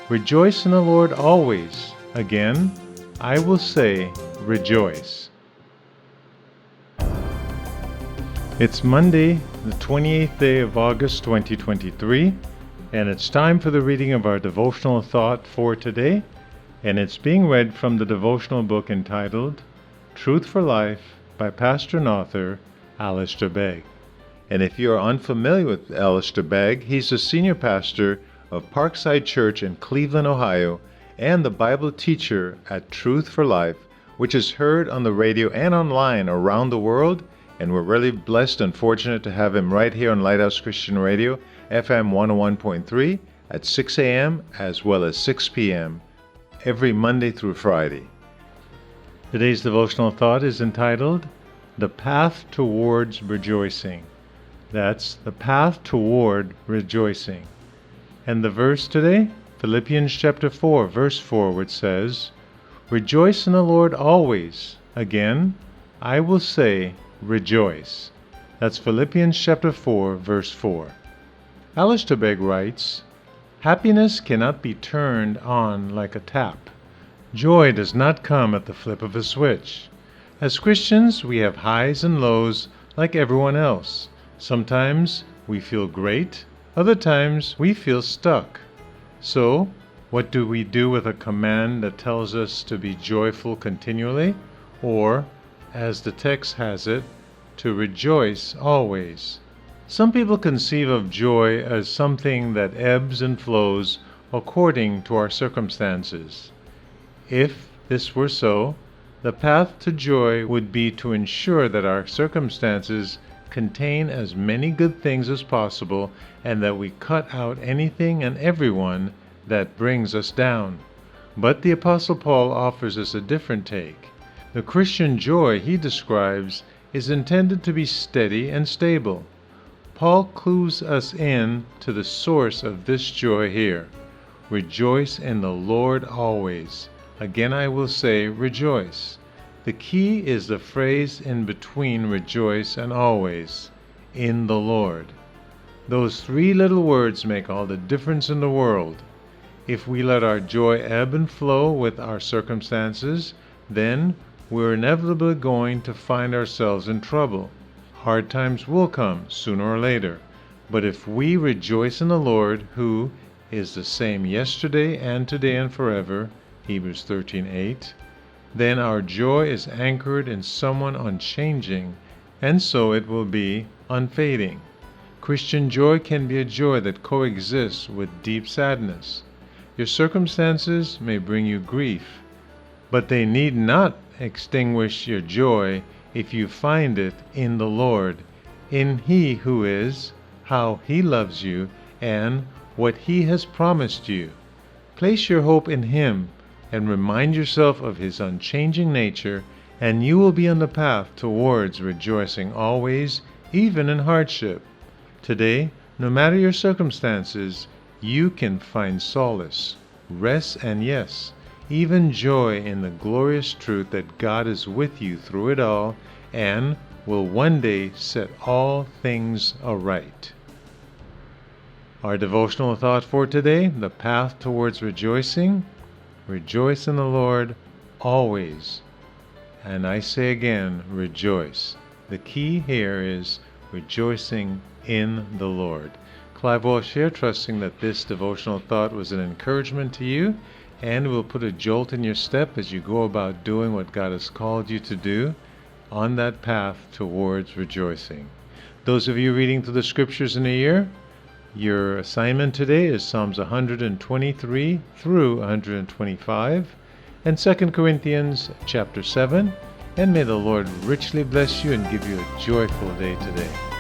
Rejoice in the Lord always. Again, I will say, rejoice. It's Monday, the 28th day of August 2023, and it's time for the reading of our devotional thought for today, and it's being read from the devotional book entitled Truth for Life by pastor and author Alistair Begg. And if you are unfamiliar with Alistair Begg, he's the senior pastor of Parkside Church in Cleveland, Ohio, and the Bible teacher at Truth for Life, which is heard on the radio and online around the world. And we're really blessed and fortunate to have him right here on Lighthouse Christian Radio, FM 101.3 at 6 a.m. as well as 6 p.m. every Monday through Friday. Today's devotional thought is entitled, The Path Towards Rejoicing. That's the path toward rejoicing. And the verse today, Philippians chapter 4, verse 4, which says, Rejoice in the Lord always. Again, I will say, rejoice. That's Philippians chapter 4, verse 4. Alistair Begg writes, Happiness cannot be turned on like a tap. Joy does not come at the flip of a switch. As Christians, we have highs and lows like everyone else. Sometimes we feel great, other times we feel stuck. So, what do we do with a command that tells us to be joyful continually? Or, as the text has it, to rejoice always. Some people conceive of joy as something that ebbs and flows according to our circumstances. If this were so, the path to joy would be to ensure that our circumstances contain as many good things as possible and that we cut out anything and everyone that brings us down. But the Apostle Paul offers us a different take. The Christian joy he describes is intended to be steady and stable. Paul clues us in to the source of this joy here. Rejoice in the Lord always. Again I will say, rejoice. The key is the phrase in between rejoice and always, in the Lord. Those three little words make all the difference in the world. If we let our joy ebb and flow with our circumstances, then we're inevitably going to find ourselves in trouble. Hard times will come sooner or later. But if we rejoice in the Lord, who is the same yesterday and today and forever, Hebrews 13:8, then our joy is anchored in someone unchanging, and so it will be unfading. Christian joy can be a joy that coexists with deep sadness. Your circumstances may bring you grief, but they need not extinguish your joy if you find it in the Lord, in He who is, how He loves you, and what He has promised you. Place your hope in Him and remind yourself of His unchanging nature, and you will be on the path towards rejoicing always, even in hardship. Today, no matter your circumstances, you can find solace, rest, and yes, even joy in the glorious truth that God is with you through it all and will one day set all things aright. Our devotional thought for today, the path towards rejoicing. Rejoice in the Lord always. And I say again, rejoice. The key here is rejoicing in the Lord. Clive Walsh here, trusting that this devotional thought was an encouragement to you and will put a jolt in your step as you go about doing what God has called you to do on that path towards rejoicing. Those of you reading through the scriptures in a year, your assignment today is Psalms 123 through 125 and 2 Corinthians chapter 7. And may the Lord richly bless you and give you a joyful day today.